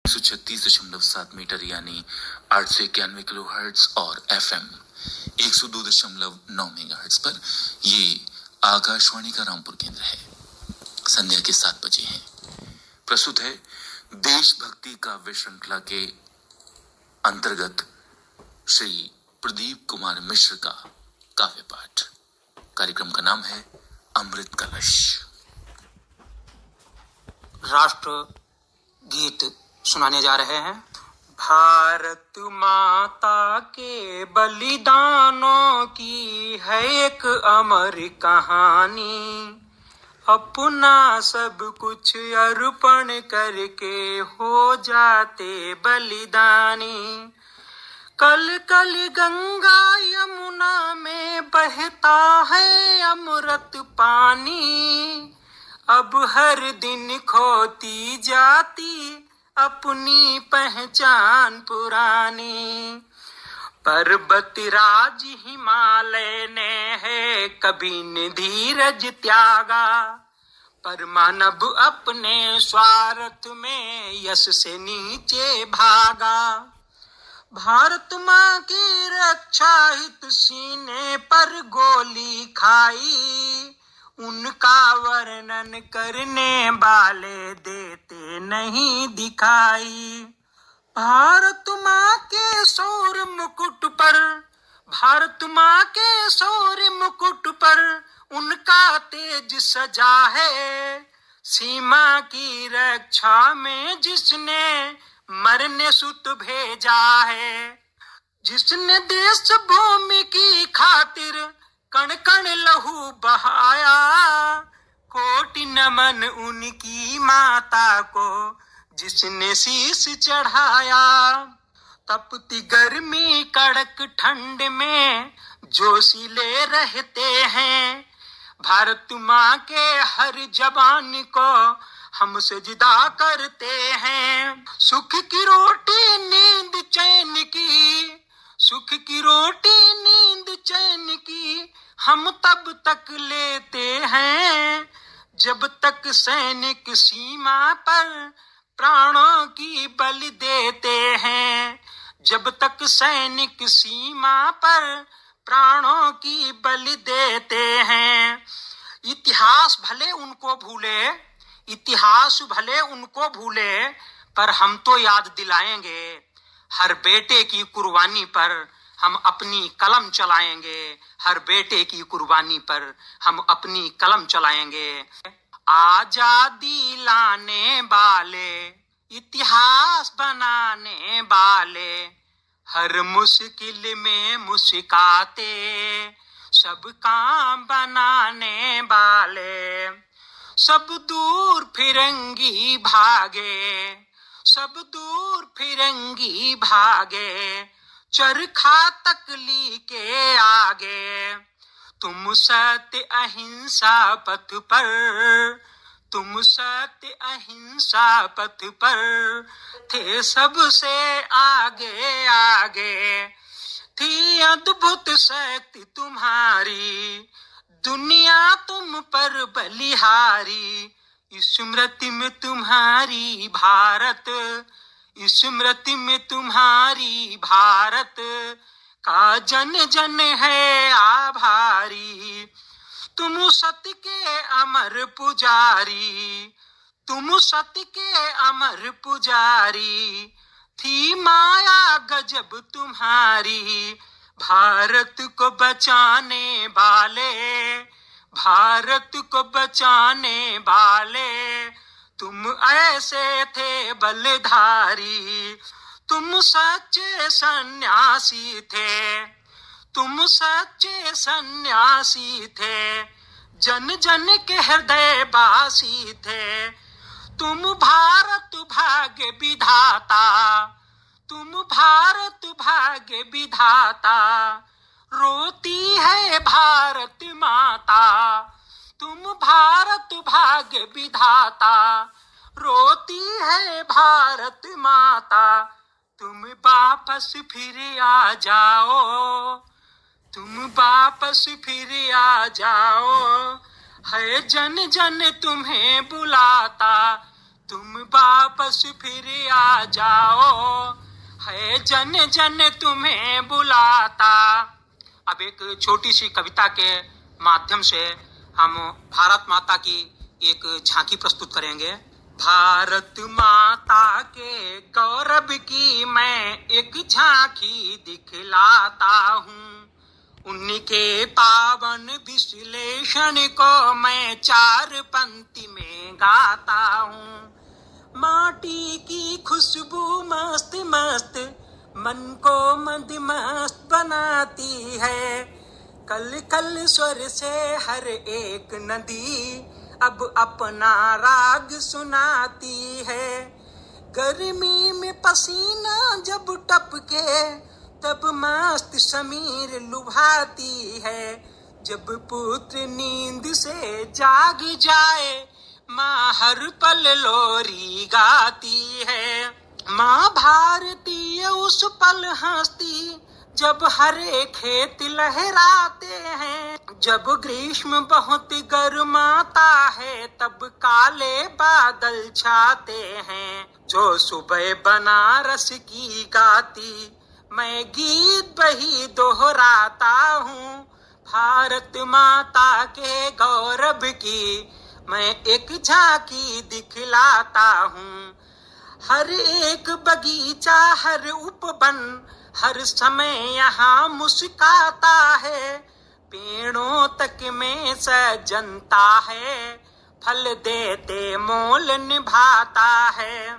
136.7 metre यानी 891 kilo hertz और FM 102.9 megahertz पर ये आकाशवाणी का रामपुर केंद्र है। संध्या के 7 बजे हैं। प्रस्तुत है देशभक्ति काव्य श्रृंखला के अंतर्गत श्री प्रदीप कुमार मिश्र का काव्य पाठ। कार्यक्रम का नाम है अमृत कलश। राष्ट्र गीत सुनाने जा रहे हैं। भारत माता के बलिदानों की है एक अमर कहानी, अपना सब कुछ अर्पण करके हो जाते बलिदानी। कल कल गंगा यमुना में बहता है अमृत पानी, अब हर दिन खोती जाती अपनी पहचान पुरानी। पर्वत राज हिमालय ने है कभी न धीरज त्यागा, पर मानव अपने स्वार्थ में यश से नीचे भागा। भारत माँ की रक्षा हित सीने पर गोली खाई, उनका वर्णन करने वाले देते नहीं दिखाई। भारत माँ के शौर्य मुकुट पर, भारत माँ के शौर्य मुकुट पर उनका तेज सजा है। सीमा की रक्षा में जिसने मरने सुत भेजा है, जिसने देश भूमि की खातिर कण कण लहू बहाया। कोटि नमन उनकी माता को जिसने शीश चढ़ाया। तपती गर्मी कड़क ठंड में जोशीले रहते हैं, भारत माँ के हर जवान को हम सजदा करते हैं। सुख की रोटी नींद चैन की, सुख की रोटी नींद चैन की हम तब तक लेते हैं जब तक सैनिक सीमा पर प्राणों की बलि देते हैं। जब तक सैनिक सीमा पर प्राणों की बलि देते हैं। इतिहास भले उनको भूले, इतिहास भले उनको भूले, पर हम तो याद दिलाएंगे। हर बेटे की कुर्बानी पर हम अपनी कलम चलाएंगे, हर बेटे की कुर्बानी पर हम अपनी कलम चलाएंगे। आजादी लाने वाले, इतिहास बनाने वाले, हर मुश्किल में मुस्काते सब काम बनाने वाले। सब दूर फिरंगी भागे, सब दूर फिरंगी भागे, चरखा तकली के आगे। तुम सत्य अहिंसा पथ पर, तुम सत्य अहिंसा पथ पर थे सबसे आगे आगे। थी अद्भुत शक्ति तुम्हारी, दुनिया तुम पर बलिहारी। स्मृति में तुम्हारी भारत, स्मृति में तुम्हारी भारत का जन जन है आभारी। तुम सत्य के अमर पुजारी, तुम सत्य के अमर पुजारी। थी माया गजब तुम्हारी, भारत को बचाने वाले, भारत को बचाने वाले। तुम ऐसे थे बलधारी, तुम सच्चे सन्यासी थे, तुम सच्चे सन्यासी थे, जन जन के हृदय वासी थे। तुम भारत भाग्य विधाता, तुम भारत भाग्य विधाता। रोती है भारत माता, तुम भारत भाग्य विधाता। रोती है भारत माता, तुम वापस फिर आ जाओ, तुम वापस फिर आ जाओ। है जन जन तुम्हें बुलाता, तुम वापस फिर आ जाओ, है जन जन तुम्हें बुलाता। अब एक छोटी सी कविता के माध्यम से हम भारत माता की एक झांकी प्रस्तुत करेंगे। भारत माता के गौरव की मैं एक झांकी दिखलाता हूँ, उनके पावन विश्लेषण को मैं 4 पंक्ति में गाता हूँ। माटी की खुशबू मस्त मस्त मन को मदमस्त बनाती है, कल कल स्वर से हर एक नदी अब अपना राग सुनाती है। गर्मी में पसीना जब टपके तब मस्त समीर लुभाती है, जब पुत्र नींद से जाग जाए माँ हर पल लोरी गाती है। माँ भारतीय उस पल हंसती जब हरे खेत लहराते हैं, जब ग्रीष्म बहुत गर्माता है तब काले बादल छाते हैं। जो सुबह बनारस की गाती मैं गीत वही दोहराता हूँ, भारत माता के गौरव की मैं एक झांकी दिखलाता हूँ। हर एक बगीचा हर उपवन हर समय यहाँ मुस्काता है, पेड़ों तक में सजनता है, फल देते मोल निभाता है।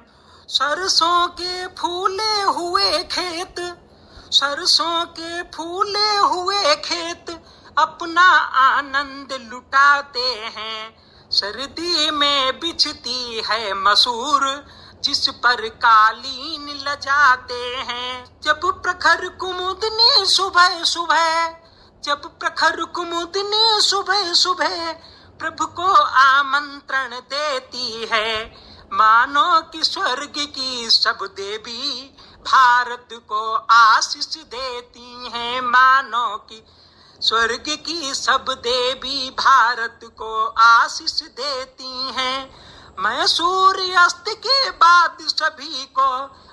सरसों के फूले हुए खेत, सरसों के फूले हुए खेत अपना आनंद लुटाते हैं। सर्दी में बिछती है मसूर जिस पर कालीन लजाते हैं। जब प्रखर कुमुद ने सुबह सुबह, जब प्रखर कुमुद ने सुबह सुबह प्रभु को आमंत्रण देती है, मानो कि स्वर्ग की सब देवी भारत को आशीष देती हैं। मानो कि स्वर्ग की सब देवी भारत को आशीष देती हैं। मैं सूर्यास्त के बाद सभी को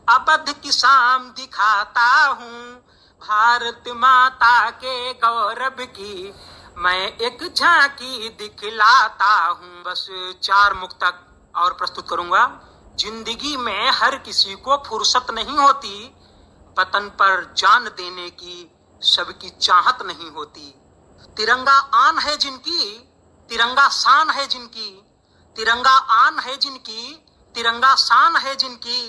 अवध की शाम दिखाता हूँ, भारत माता के गौरव की मैं एक झांकी दिखलाता हूँ। बस 4 मुक्तक और प्रस्तुत करूंगा। जिंदगी में हर किसी को फुर्सत नहीं होती, वतन पर जान देने की सबकी चाहत नहीं होती। तिरंगा आन है जिनकी, तिरंगा शान है जिनकी, तिरंगा आन है जिनकी, तिरंगा शान है जिनकी,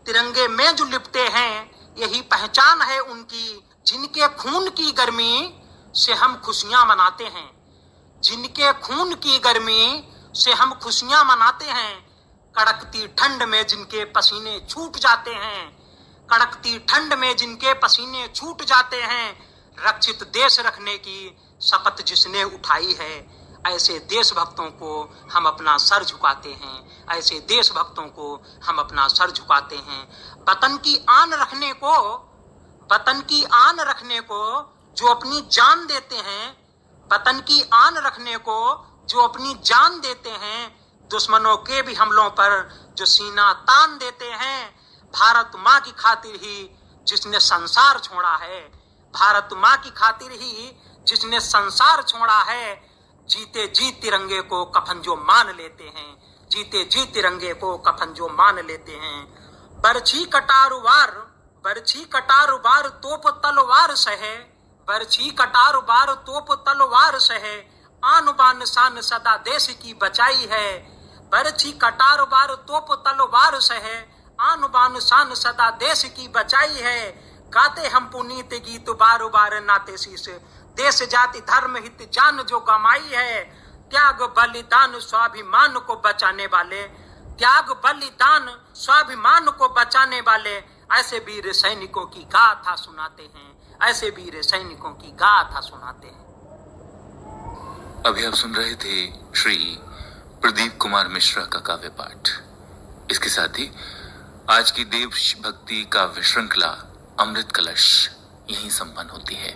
तिरंगे में जो लिपटे हैं यही पहचान है उनकी। जिनके खून की गर्मी से हम खुशियां मनाते हैं, जिनके खून की गर्मी से हम खुशियां मनाते हैं। कड़कती ठंड में जिनके पसीने छूट जाते हैं, कड़कती ठंड में जिनके पसीने छूट जाते हैं। रक्षित देश रखने की शपथ जिसने उठाई है, ऐसे देशभक्तों को हम अपना सर झुकाते हैं, ऐसे देशभक्तों को हम अपना सर झुकाते हैं। वतन की आन रखने को, वतन की आन रखने को जो अपनी जान देते हैं, वतन की आन रखने को जो अपनी जान देते हैं, दुश्मनों के भी हमलों पर जो सीना तान देते हैं। भारत माँ की खातिर ही जिसने संसार छोड़ा है, भारत माँ की खातिर ही जिसने संसार छोड़ा है। जीते जी तिरंगे को कफन जो मान लेते हैं, जीते जी तिरंगे को कफन जो मान लेते हैं। बरछी कटार वार, बरछी कटार वार तोप तलवार सहे, बरछी कटार वार तोप तलवार सहे, आन बान शान सदा देश की बचाई है। बरछी कटार वार तोप तलवार सहे, आन बान शान सदा देश की बचाई है। गाते हम पुनीत गीत बार बार नाते शीश, देश जाति धर्म हित जान जो गमाई है। त्याग बलिदान स्वाभिमान को बचाने वाले, त्याग बलिदान स्वाभिमान को बचाने वाले ऐसे वीर सैनिकों की गाथा सुनाते हैं, ऐसे वीर सैनिकों की गाथा सुनाते हैं। अभी आप सुन रहे थे श्री प्रदीप कुमार मिश्रा का काव्य पाठ। इसके साथ ही आज की देशभक्ति काव्य श्रृंखला अमृत कलश यहीं संपन्न होती है।